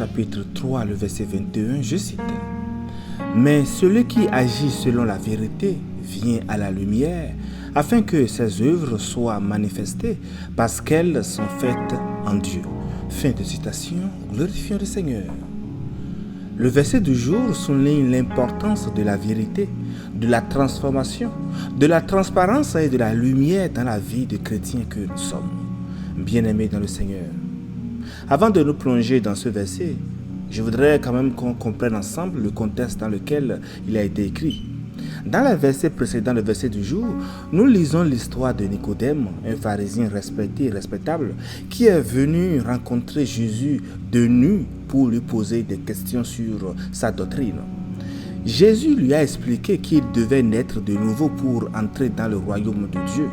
chapitre 3, le verset 21, je cite. Mais celui qui agit selon la vérité vient à la lumière, afin que ses œuvres soient manifestées, parce qu'elles sont faites en Dieu. Fin de citation, glorifions le Seigneur. Le verset du jour souligne l'importance de la vérité, de la transformation, de la transparence et de la lumière dans la vie de chrétiens que nous sommes. Bien-aimés dans le Seigneur. Avant de nous plonger dans ce verset, je voudrais quand même qu'on comprenne ensemble le contexte dans lequel il a été écrit. Dans le verset précédent, le verset du jour, nous lisons l'histoire de Nicodème, un pharisien respecté et respectable, qui est venu rencontrer Jésus de nu pour lui poser des questions sur sa doctrine. Jésus lui a expliqué qu'il devait naître de nouveau pour entrer dans le royaume de Dieu.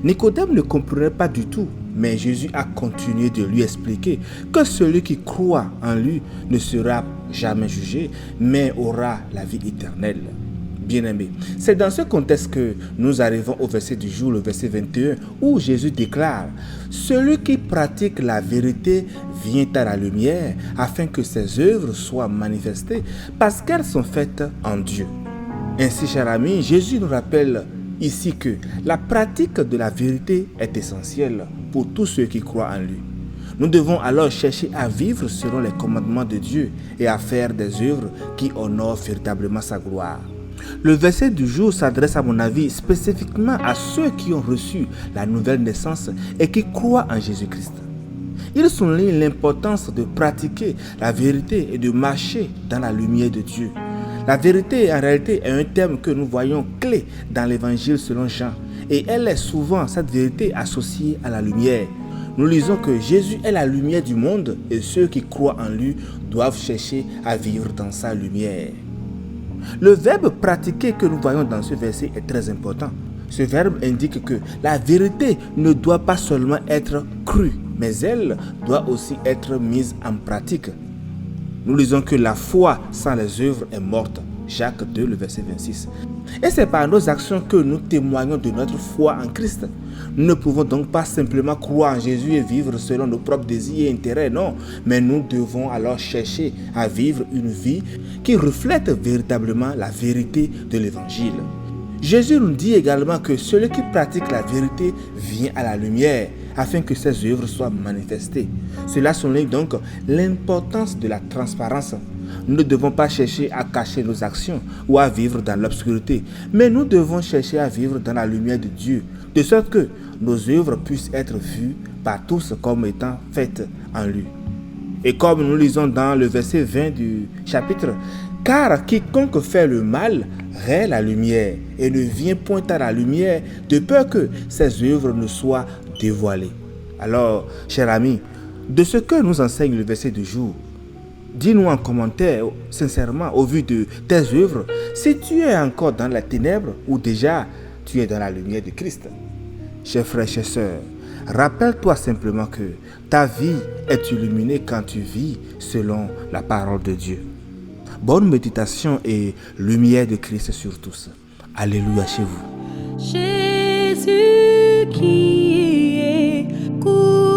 Nicodème ne comprenait pas du tout, mais Jésus a continué de lui expliquer que celui qui croit en lui ne sera jamais jugé, mais aura la vie éternelle. Bien-aimés, c'est dans ce contexte que nous arrivons au verset du jour, le verset 21, où Jésus déclare « Celui qui pratique la vérité vient à la lumière, afin que ses œuvres soient manifestées, parce qu'elles sont faites en Dieu. » Ainsi, chers amis, Jésus nous rappelle ici que la pratique de la vérité est essentielle pour tous ceux qui croient en lui. Nous devons alors chercher à vivre selon les commandements de Dieu et à faire des œuvres qui honorent véritablement sa gloire. Le verset du jour s'adresse à mon avis spécifiquement à ceux qui ont reçu la nouvelle naissance et qui croient en Jésus-Christ. Il souligne l'importance de pratiquer la vérité et de marcher dans la lumière de Dieu. La vérité en réalité est un thème que nous voyons clé dans l'évangile selon Jean et elle est souvent, cette vérité, associée à la lumière. Nous lisons que Jésus est la lumière du monde et ceux qui croient en lui doivent chercher à vivre dans sa lumière. Le verbe pratiquer que nous voyons dans ce verset est très important. Ce verbe indique que la vérité ne doit pas seulement être crue, mais elle doit aussi être mise en pratique. Nous lisons que la foi sans les œuvres est morte. Jacques 2, le verset 26. Et c'est par nos actions que nous témoignons de notre foi en Christ. Nous ne pouvons donc pas simplement croire en Jésus et vivre selon nos propres désirs et intérêts, non. Mais nous devons alors chercher à vivre une vie qui reflète véritablement la vérité de l'Évangile. Jésus nous dit également que celui qui pratique la vérité vient à la lumière, afin que ses œuvres soient manifestées. Cela souligne donc l'importance de la transparence. Nous ne devons pas chercher à cacher nos actions ou à vivre dans l'obscurité, mais nous devons chercher à vivre dans la lumière de Dieu, de sorte que nos œuvres puissent être vues par tous comme étant faites en lui. Et comme nous lisons dans le verset 20 du chapitre, « Car quiconque fait le mal raie la lumière et ne vient point à la lumière de peur que ses œuvres ne soient dévoilées. » Alors, chers amis, de ce que nous enseigne le verset du jour, dis-nous en commentaire, sincèrement, au vu de tes œuvres, si tu es encore dans la ténèbre ou déjà tu es dans la lumière de Christ. Chers frères, chères sœurs, rappelle-toi simplement que ta vie est illuminée quand tu vis selon la parole de Dieu. Bonne méditation et lumière de Christ sur tous. Alléluia chez vous. Jésus qui est court.